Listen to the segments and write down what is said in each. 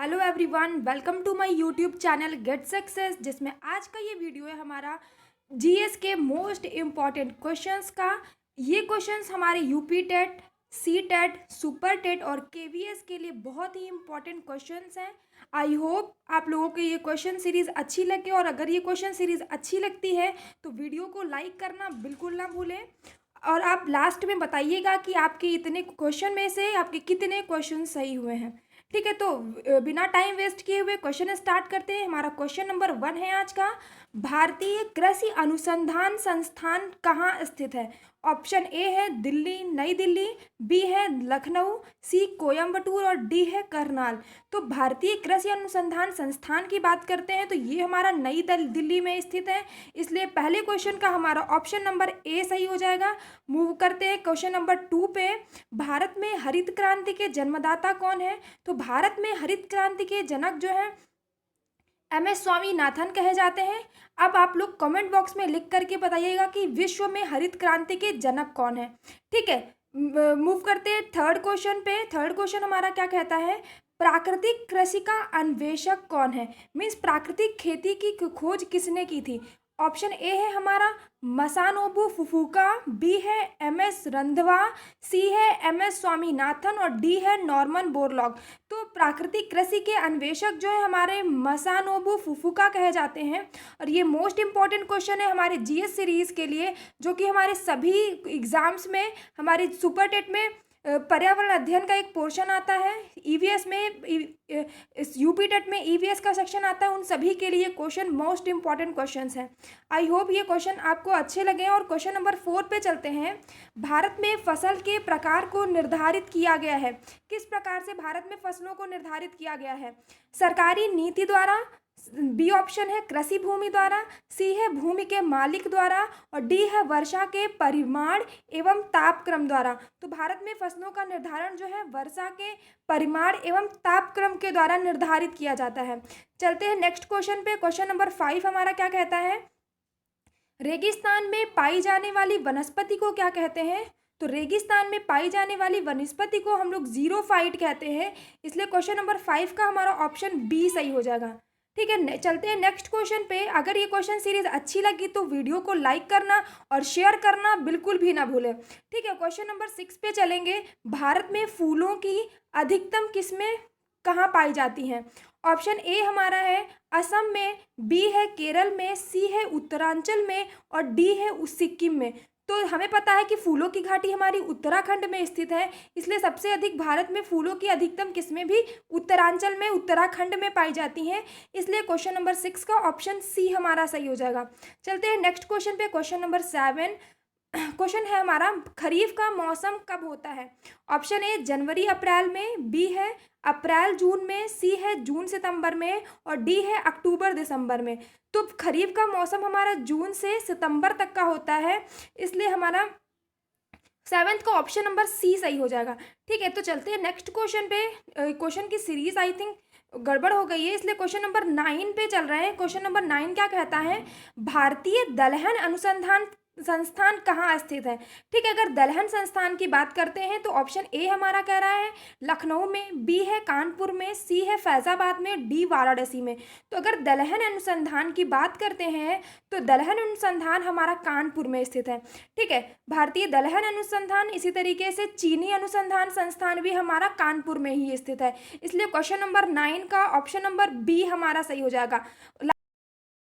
Hello everyone, welcome to my YouTube channel get success, जिसमें आज का ये वीडियो है हमारा जीएस के मोस्ट इम्पॉर्टेंट क्वेश्चंस का। ये क्वेश्चंस हमारे UP TET, C TET, super TET और केवीएस के लिए बहुत ही इम्पॉर्टेंट क्वेश्चंस हैं। आई होप आप लोगों को ये क्वेश्चन सीरीज़ अच्छी लगे, और अगर ये क्वेश्चन सीरीज़ अच्छी लगती है तो वीडियो को लाइक करना बिल्कुल ना भूलें। और आप लास्ट में बताइएगा कि आपके इतने क्वेश्चन में से आपके कितने क्वेश्चन सही हुए हैं। ठीक है, तो बिना टाइम वेस्ट किए हुए क्वेश्चन स्टार्ट करते हैं। हमारा क्वेश्चन नंबर 1 है आज का, भारतीय कृषि अनुसंधान संस्थान कहाँ स्थित है? ऑप्शन ए है दिल्ली, नई दिल्ली, बी है लखनऊ, सी कोयम्बटूर और डी है करनाल। तो भारतीय कृषि अनुसंधान संस्थान की बात करते हैं तो ये हमारा नई दिल्ली में स्थित है, इसलिए पहले क्वेश्चन का हमारा ऑप्शन नंबर ए सही हो जाएगा। मूव करते हैं क्वेश्चन नंबर 2 पे। भारत में हरित क्रांति के जन्मदाता कौन है? तो भारत में हरित क्रांति के जनक जो है एमएस स्वामीनाथन कहे जाते हैं। अब आप लोग कमेंट बॉक्स में लिख करके बताइएगा कि विश्व में हरित क्रांति के जनक कौन है। ठीक है, मूव करते हैं थर्ड क्वेश्चन पे। थर्ड क्वेश्चन हमारा क्या कहता है, प्राकृतिक कृषि का अन्वेषक कौन है? मीन्स प्राकृतिक खेती की खोज किसने की थी? ऑप्शन ए है हमारा मसानोबू फुफुका, बी है एमएस रंधवा, सी है एमएस स्वामीनाथन और डी है नॉर्मन बोरलॉग। तो प्राकृतिक कृषि के अन्वेषक जो है हमारे मसानोबू फुफुका कहे जाते हैं। और ये मोस्ट इंपॉर्टेंट क्वेश्चन है हमारे जीएस सीरीज के लिए, जो कि हमारे सभी एग्जाम्स में, हमारे सुपर टेट में पर्यावरण अध्ययन का एक पोर्शन आता है, ईवीएस में, इस यूपी टेट में ईवीएस का सेक्शन आता है। उन सभी के लिए क्वेश्चन मोस्ट इंपॉर्टेंट क्वेश्चंस हैं। आई होप ये क्वेश्चन आपको अच्छे लगे। और क्वेश्चन नंबर 4 पे चलते हैं। भारत में फसल के प्रकार को निर्धारित किया गया है। किस प्रकार से भारत में फसलों को निर्धारित किया गया है? सरकारी नीति द्वारा, बी ऑप्शन है कृषि भूमि द्वारा, सी है भूमि के मालिक द्वारा और डी है वर्षा के परिमाण एवं तापक्रम द्वारा। तो भारत में फसलों का निर्धारण जो है वर्षा के परिमाण एवं तापक्रम के द्वारा निर्धारित किया जाता है। चलते हैं नेक्स्ट क्वेश्चन पे। क्वेश्चन नंबर 5 हमारा क्या कहता है, रेगिस्तान में पाई जाने वाली वनस्पति को क्या कहते हैं? तो रेगिस्तान में पाई जाने वाली वनस्पति को हम लोग जीरोफाइट कहते हैं, इसलिए क्वेश्चन नंबर 5 का हमारा ऑप्शन बी सही हो जाएगा। ठीक है, चलते हैं नेक्स्ट क्वेश्चन पे। अगर ये क्वेश्चन सीरीज अच्छी लगी तो वीडियो को लाइक करना और शेयर करना बिल्कुल भी ना भूलें। ठीक है, क्वेश्चन नंबर 6 पे चलेंगे। भारत में फूलों की अधिकतम किस्में कहाँ पाई जाती हैं? ऑप्शन ए हमारा है असम में, बी है केरल में, सी है उत्तरांचल में और डी है सिक्किम में। तो हमें पता है कि फूलों की घाटी हमारी उत्तराखंड में स्थित है, इसलिए सबसे अधिक भारत में फूलों की अधिकतम किस्में भी उत्तरांचल में, उत्तराखंड में पाई जाती हैं, इसलिए क्वेश्चन नंबर 6 का ऑप्शन सी हमारा सही हो जाएगा। चलते हैं नेक्स्ट क्वेश्चन पे। क्वेश्चन नंबर 7 क्वेश्चन है हमारा, खरीफ का मौसम कब होता है? ऑप्शन ए जनवरी अप्रैल में, बी है अप्रैल जून में, सी है जून सितंबर में और डी है अक्टूबर दिसंबर में। तो खरीफ का मौसम हमारा जून से सितंबर तक का होता है, इसलिए हमारा 7th का ऑप्शन नंबर सी सही हो जाएगा। ठीक है, तो चलते हैं नेक्स्ट क्वेश्चन पे। क्वेश्चन की सीरीज आई थिंक गड़बड़ हो गई है, इसलिए क्वेश्चन नंबर 9 पे चल रहे हैं। क्वेश्चन नंबर 9 क्या कहता है, भारतीय दलहन अनुसंधान संस्थान कहाँ स्थित है? ठीक है, अगर दलहन संस्थान की बात करते हैं तो ऑप्शन ए हमारा कह रहा है लखनऊ में, बी है कानपुर में, सी है फैजाबाद में, डी वाराणसी में। तो अगर दलहन अनुसंधान की बात करते हैं तो दलहन अनुसंधान हमारा कानपुर में स्थित है। ठीक है, भारतीय दलहन अनुसंधान, इसी तरीके से चीनी अनुसंधान संस्थान भी हमारा कानपुर में ही स्थित है, इसलिए क्वेश्चन नंबर 9 का ऑप्शन नंबर बी हमारा सही हो जाएगा।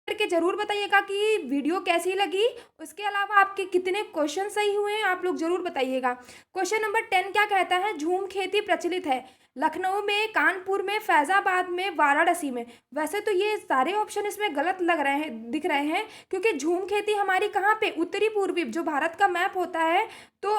करके जरूर बताइएगा कि वीडियो कैसी लगी, उसके अलावा आपके कितने क्वेश्चन सही हुए हैं आप लोग जरूर बताइएगा। क्वेश्चन नंबर 10 क्या कहता है, झूम खेती प्रचलित है लखनऊ में, कानपुर में, फैजाबाद में, वाराणसी में। वैसे तो ये सारे ऑप्शन इसमें गलत लग रहे हैं, दिख रहे हैं, क्योंकि झूम खेती हमारी कहाँ पे, उत्तरी पूर्वी, जो भारत का मैप होता है तो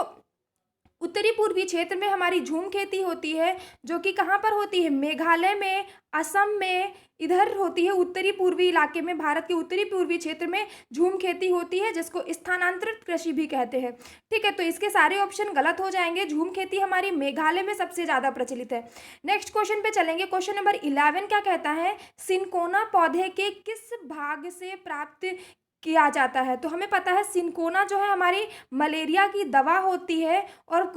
उत्तरी पूर्वी क्षेत्र में हमारी झूम खेती होती है, जो कि कहाँ पर होती है, मेघालय में, असम में, इधर होती है उत्तरी पूर्वी इलाके में, भारत के उत्तरी पूर्वी क्षेत्र में झूम खेती होती है, जिसको स्थानांतरित कृषि भी कहते हैं। ठीक है, तो इसके सारे ऑप्शन गलत हो जाएंगे। झूम खेती हमारी मेघालय में सबसे ज़्यादा प्रचलित है। नेक्स्ट क्वेश्चन पे चलेंगे। क्वेश्चन नंबर 11 क्या कहता है, सिनकोना पौधे के किस भाग से प्राप्त किया जाता है? तो हमें पता है सिनकोना जो है हमारी मलेरिया की दवा होती है। और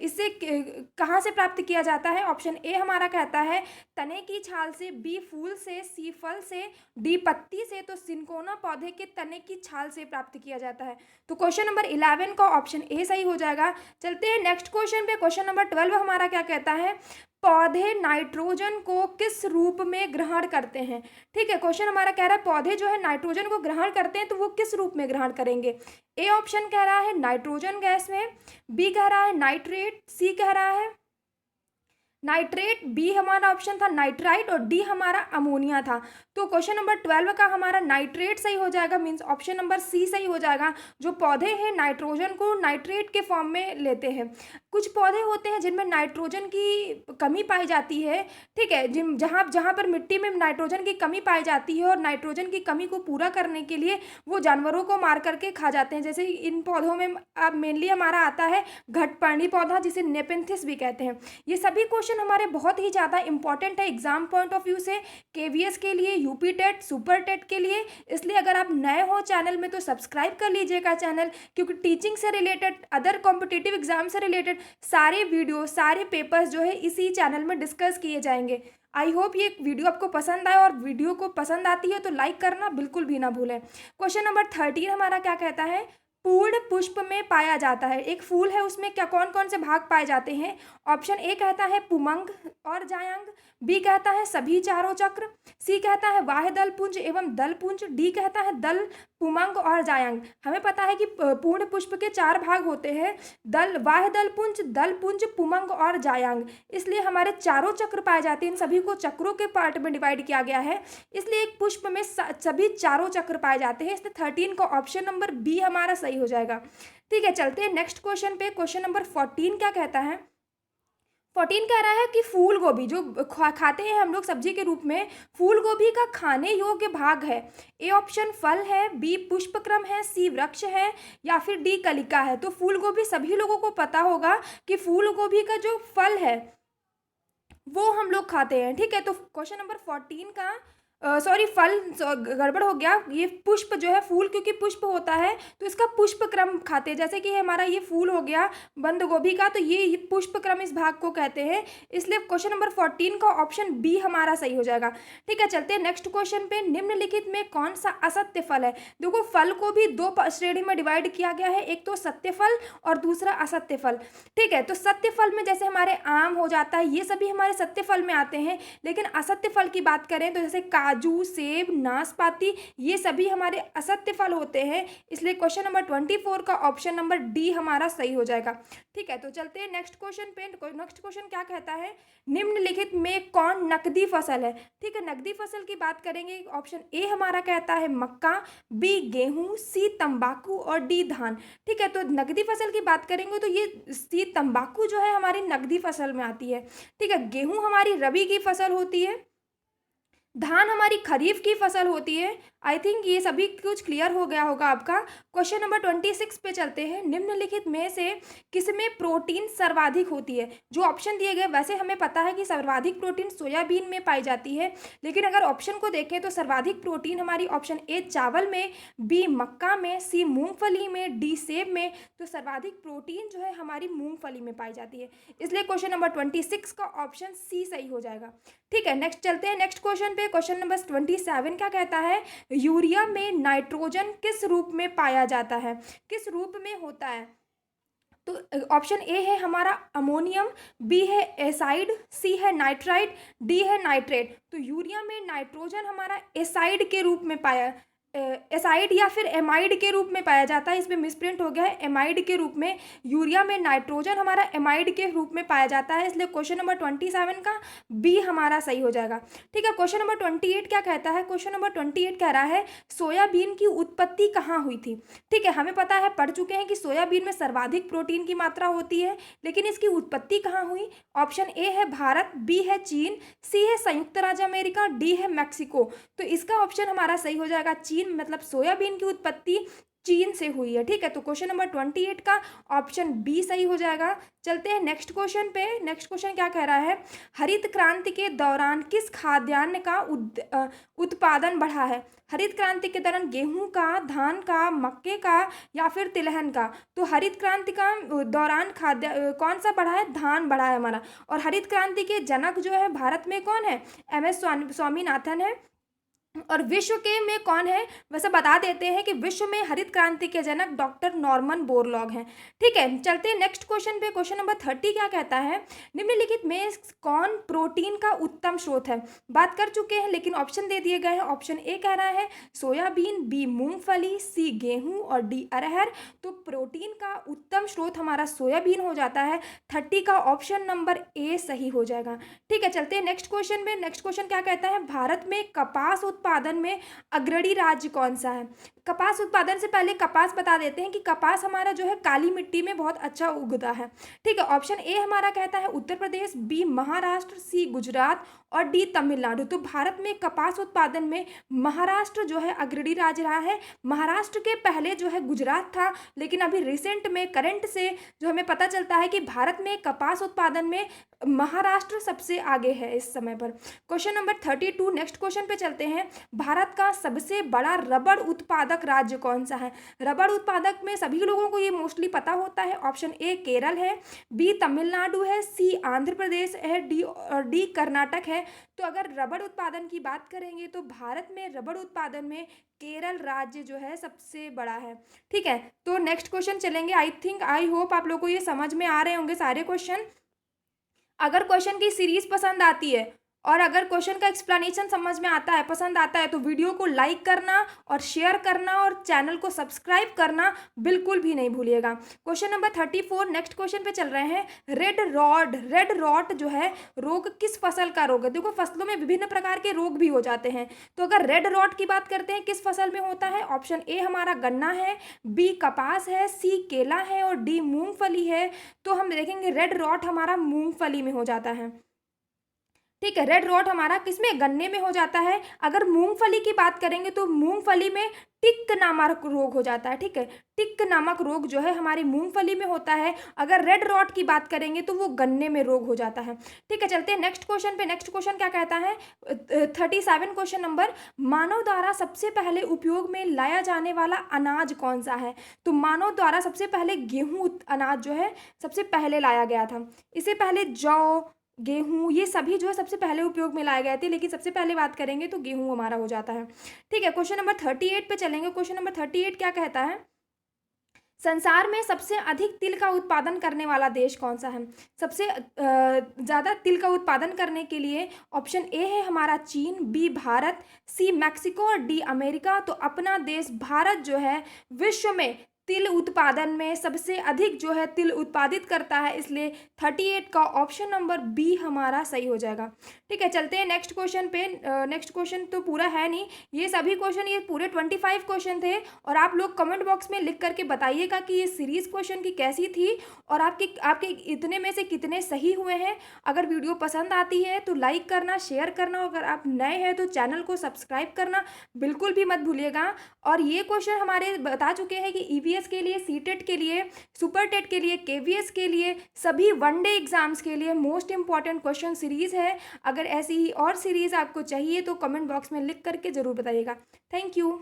इसे कहाँ से प्राप्त किया जाता है? ऑप्शन ए हमारा कहता है तने की छाल से, बी फूल से, सी फल से, डी पत्ती से। तो सिनकोना पौधे के तने की छाल से प्राप्त किया जाता है। तो क्वेश्चन नंबर 11 का ऑप्शन ए सही हो जाएगा। चलते हैं नेक्स्ट क्वेश्चन पे। क्वेश्चन नंबर 12 हमारा क्या कहता है? पौधे नाइट्रोजन को किस रूप में ग्रहण करते हैं? ठीक है, क्वेश्चन हमारा कह रहा है पौधे जो है नाइट्रोजन को ग्रहण करते हैं, तो वो किस रूप में ग्रहण करेंगे? ए ऑप्शन कह रहा है नाइट्रोजन गैस में, बी कह रहा है नाइट्रेट, सी कह रहा है नाइट्रेट, बी हमारा ऑप्शन था नाइट्राइट और डी हमारा अमोनिया था। तो क्वेश्चन नंबर 12 का हमारा नाइट्रेट सही हो जाएगा, मीन्स ऑप्शन नंबर सी सही हो जाएगा। जो पौधे हैं नाइट्रोजन को नाइट्रेट के फॉर्म में लेते हैं। कुछ पौधे होते हैं जिनमें नाइट्रोजन की कमी पाई जाती है, ठीक है, जिन जहाँ जहाँ पर मिट्टी में नाइट्रोजन की कमी पाई जाती है और नाइट्रोजन की कमी को पूरा करने के लिए वो जानवरों को मार करके खा जाते हैं। जैसे इन पौधों में अब मेनली हमारा आता है घटपर्णी पौधा, जिसे नेपेंथिस भी कहते हैं। ये सभी क्वेश्चन हमारे बहुत ही ज़्यादा इंपॉर्टेंट है एग्जाम पॉइंट ऑफ व्यू से, केवीएस के लिए, यूपी टेट, सुपर टेट के लिए। इसलिए अगर आप नए हो चैनल में तो सब्सक्राइब कर लीजिएगा चैनल, क्योंकि टीचिंग से रिलेटेड, अदर कॉम्पिटिटिव एग्जाम से रिलेटेड सारे वीडियो, सारे पेपर्स जो है इसी चैनल में डिस्कस किए जाएंगे। आई होप ये वीडियो आपको पसंद आए, और वीडियो को पसंद आती है तो लाइक करना बिल्कुल भी ना भूलें। क्वेश्चन नंबर 13 हमारा क्या कहता है? पूर्ण पुष्प में पाया जाता है। एक फूल है, उसमें क्या कौन कौन से भाग पाए जाते हैं? ऑप्शन ए कहता है पुमंग और जायांग, बी कहता है सभी चारों चक्र, सी कहता है बाह्य दल पुंज एवं दल पुंज, डी कहता है दल, पुमंग और जायांग। हमें पता है कि पूर्ण पुष्प के 4 भाग होते हैं, दल, बाह्य दल पुंज, पुमंग और जायांग। इसलिए हमारे चारों चक्र पाए जाते हैं। इन सभी को चक्रों के पार्ट में डिवाइड किया गया है, इसलिए एक पुष्प में सभी चारों चक्र पाए जाते हैं। इसलिए 13 का ऑप्शन नंबर बी हमारा सही हो जाएगा। ठीक है, चलते हैं नेक्स्ट क्वेश्चन पे। क्वेश्चन नंबर 14 क्या कहता है? 14 कह रहा है कि फूल गोभी जो खाते हैं हम लोग सब्जी के रूप में, फूल गोभी का खाने योग्य भाग है। ए ऑप्शन फल है, बी पुष्पक्रम है, सी वृक्ष है, या फिर डी कलिका है। तो फूल गोभी सभी लोगों को पता होगा कि फूल गोभी का जो फल है वो हम लोग खाते हैं। ठीक है, तो क्वेश्चन नंबर 14 का सॉरी फल गड़बड़ हो गया, ये पुष्प जो है, फूल क्योंकि पुष्प होता है तो इसका पुष्प क्रम खाते हैं। जैसे कि हमारा ये फूल हो गया बंद गोभी का, तो ये पुष्प क्रम इस भाग को कहते हैं। इसलिए क्वेश्चन नंबर 14 का ऑप्शन बी हमारा सही हो जाएगा। ठीक है, चलते हैं नेक्स्ट क्वेश्चन पे। निम्नलिखित में कौन सा असत्य फल है? देखो फल को भी 2 श्रेणी में डिवाइड किया गया है, एक तो सत्य फल और दूसरा असत्य फल। ठीक है, तो सत्य फल में जैसे हमारे आम हो जाता है, ये सभी हमारे सत्य फल में आते हैं। लेकिन असत्य फल की बात करें तो जैसे काजू, सेब, नाशपाती, ये सभी हमारे असत्य फल होते हैं। इसलिए क्वेश्चन नंबर 24 का ऑप्शन नंबर डी हमारा सही हो जाएगा। ठीक है, तो चलते हैं नेक्स्ट क्वेश्चन पे। नेक्स्ट क्वेश्चन क्या कहता है? निम्नलिखित में कौन नकदी फसल है? ठीक है, नकदी फसल की बात करेंगे, ऑप्शन ए हमारा कहता है मक्का, बी गेहूं, सी तंबाकू और डी धान। ठीक है, तो नकदी फसल की बात करेंगे तो ये सी तंबाकू जो है हमारी नकदी फसल में आती है। ठीक है, गेहूं हमारी रबी की फसल होती है, धान हमारी खरीफ की फसल होती है। आई थिंक ये सभी कुछ क्लियर हो गया होगा आपका। क्वेश्चन नंबर 26 पे चलते हैं। निम्नलिखित में से किसमें प्रोटीन सर्वाधिक होती है? जो ऑप्शन दिए गए, वैसे हमें पता है कि सर्वाधिक प्रोटीन सोयाबीन में पाई जाती है, लेकिन अगर ऑप्शन को देखें तो सर्वाधिक प्रोटीन हमारी ऑप्शन ए चावल में, बी मक्का में, सी मूंगफली में, डी सेब में। तो सर्वाधिक प्रोटीन जो है हमारी मूंगफली में पाई जाती है। इसलिए क्वेश्चन नंबर 26 का ऑप्शन सी सही हो जाएगा। ठीक है, नेक्स्ट चलते हैं नेक्स्ट क्वेश्चन पे। क्वेश्चन नंबर 27 क्या कहता है? यूरिया में नाइट्रोजन किस रूप में पाया जाता है? किस रूप में होता है? तो ऑप्शन ए है हमारा अमोनियम, बी है एसाइड, सी है नाइट्राइट, डी है नाइट्रेट। तो यूरिया में नाइट्रोजन हमारा एसाइड के रूप में पाया, एसाइड या फिर एमाइड के रूप में पाया जाता है। इसमें मिसप्रिंट हो गया है, एमाइड के रूप में। यूरिया में नाइट्रोजन हमारा एमाइड के रूप में पाया जाता है। इसलिए क्वेश्चन नंबर 27 का बी हमारा सही हो जाएगा। ठीक है, क्वेश्चन नंबर 28 क्या कहता है? क्वेश्चन नंबर 28 कह रहा है सोयाबीन की उत्पत्ति कहाँ हुई थी? ठीक है, हमें पता है, पढ़ चुके हैं कि सोयाबीन में सर्वाधिक प्रोटीन की मात्रा होती है, लेकिन इसकी उत्पत्ति कहाँ हुई? ऑप्शन ए है भारत, बी है चीन, सी है संयुक्त राज्य अमेरिका, डी है मैक्सिको। तो इसका ऑप्शन हमारा सही हो जाएगा चीन, मतलब सोयाबीन की उत्पत्ति चीन से हुई है। ठीक है, तो क्वेश्चन नंबर 28 का ऑप्शन बी सही हो जाएगा। चलते हैं नेक्स्ट क्वेश्चन पे। नेक्स्ट क्वेश्चन क्या कह रहा है, हरित क्रांति के दौरान किस खाद्यान्न का उत्पादन बढ़ा है। हरित क्रांति के दौरान गेहूं का, धान का, मक्के का या फिर तिलहन का। तो हरित क्रांति का दौरान खाद्य कौन सा बढ़ा है, धान बढ़ा है हमारा। और हरित क्रांति के जनक जो है भारत में कौन है, MS स्वामीनाथन है। और विश्व के में कौन है, वैसे बता देते हैं कि विश्व में हरित क्रांति के जनक डॉक्टर नॉर्मन बोरलॉग हैं। ठीक है, चलते हैं नेक्स्ट क्वेश्चन पे। क्वेश्चन नंबर 30 क्या कहता है, निम्नलिखित में कौन प्रोटीन का उत्तम स्रोत है। बात कर चुके हैं लेकिन ऑप्शन दे दिए गए हैं। ऑप्शन ए कह रहा है सोयाबीन, बी मूंगफली, सी गेहूं और डी अरहर। तो प्रोटीन का उत्तम स्रोत हमारा सोयाबीन हो जाता है। 30 का ऑप्शन नंबर ए सही हो जाएगा। ठीक है, चलते हैं नेक्स्ट क्वेश्चन में। नेक्स्ट क्वेश्चन क्या कहता है, भारत में कपास उत्पादन में अग्रणी राज्य कौन सा है। कपास उत्पादन से पहले कपास बता देते हैं कि कपास हमारा जो है काली मिट्टी में बहुत अच्छा उगता है। ठीक है, ऑप्शन ए हमारा कहता है उत्तर प्रदेश, बी महाराष्ट्र, सी गुजरात और डी तमिलनाडु। तो भारत में कपास उत्पादन में महाराष्ट्र जो है अग्रणी राज्य रहा है। महाराष्ट्र के पहले जो है गुजरात था, लेकिन अभी रिसेंट में करंट से जो हमें पता चलता है कि भारत में कपास उत्पादन में महाराष्ट्र सबसे आगे है इस समय पर। क्वेश्चन नंबर 32 नेक्स्ट क्वेश्चन पे चलते हैं। भारत का सबसे बड़ा रबड़ उत्पादक राज्य कौन सा है। रबड़ उत्पादक में सभी लोगों को ये मोस्टली पता होता है। ऑप्शन ए केरल है, बी तमिलनाडु है, सी आंध्र प्रदेश है, डी कर्नाटक है। तो अगर रबड़ उत्पादन की बात करेंगे तो भारत में रबड़ उत्पादन में केरल राज्य जो है सबसे बड़ा है। ठीक है, तो नेक्स्ट क्वेश्चन चलेंगे। आई होप आप लोगों को ये समझ में आ रहे होंगे सारे क्वेश्चन। अगर क्वेश्चन की सीरीज पसंद आती है और अगर क्वेश्चन का एक्सप्लेनेशन समझ में आता है, पसंद आता है, तो वीडियो को लाइक करना और शेयर करना और चैनल को सब्सक्राइब करना बिल्कुल भी नहीं भूलिएगा। क्वेश्चन नंबर 34 नेक्स्ट क्वेश्चन पे चल रहे हैं। रेड रॉट जो है रोग किस फसल का रोग है। देखो फसलों में विभिन्न प्रकार के रोग भी हो जाते हैं। तो अगर रेड रॉट की बात करते हैं किस फसल में होता है, ऑप्शन ए हमारा गन्ना है, बी कपास है, सी केला है और डी मूंगफली है। तो हम देखेंगे रेड रॉट हमारा मूंगफली में हो जाता है। ठीक है, रेड रॉट हमारा किसमें, गन्ने में हो जाता है। अगर मूंगफली की बात करेंगे तो मूंगफली में टिक नामक रोग हो जाता है। ठीक है, टिक नामक रोग जो है हमारी मूंगफली में होता है। अगर रेड रॉट की बात करेंगे तो वो गन्ने में रोग हो जाता है। ठीक है, चलते हैं नेक्स्ट क्वेश्चन पे। नेक्स्ट क्वेश्चन क्या कहता है, 37 क्वेश्चन नंबर, मानव द्वारा सबसे पहले उपयोग में लाया जाने वाला अनाज कौन सा है। तो मानव द्वारा सबसे पहले गेहूं अनाज जो है सबसे पहले लाया गया था। इससे पहले जौ, गेहूं, ये सभी जो है सबसे पहले उपयोग में लाए गए थे, लेकिन सबसे पहले बात करेंगे तो गेहूं हमारा हो जाता है। ठीक है, क्वेश्चन नंबर 38 पे चलेंगे। क्वेश्चन नंबर 38 क्या कहता है, संसार में सबसे अधिक तिल का उत्पादन करने वाला देश कौन सा है। सबसे ज़्यादा तिल का उत्पादन करने के लिए ऑप्शन ए है हमारा चीन, बी भारत, सी मैक्सिको और डी अमेरिका। तो अपना देश भारत जो है विश्व में तिल उत्पादन में सबसे अधिक जो है तिल उत्पादित करता है, इसलिए 38 का ऑप्शन नंबर बी हमारा सही हो जाएगा। ठीक है, चलते हैं नेक्स्ट क्वेश्चन पे। नेक्स्ट क्वेश्चन तो पूरा है नहीं, ये सभी क्वेश्चन, ये पूरे 25 क्वेश्चन थे। और आप लोग कमेंट बॉक्स में लिख करके बताइएगा कि ये सीरीज क्वेश्चन की कैसी थी और आपके इतने में से कितने सही हुए हैं। अगर वीडियो पसंद आती है तो लाइक करना, शेयर करना, अगर आप नए हैं तो चैनल को सब्सक्राइब करना बिल्कुल भी मत भूलिएगा। और ये क्वेश्चन हमारे बता चुके हैं कि ईवीएस के लिए, सीटेट के लिए, सुपर टेट के लिए, केवीएस के लिए, सभी वनडे एग्जाम्स के लिए मोस्ट इंपॉर्टेंट क्वेश्चन सीरीज है। अगर ऐसी ही और सीरीज आपको चाहिए तो कमेंट बॉक्स में लिख करके ज़रूर बताइएगा। Thank you.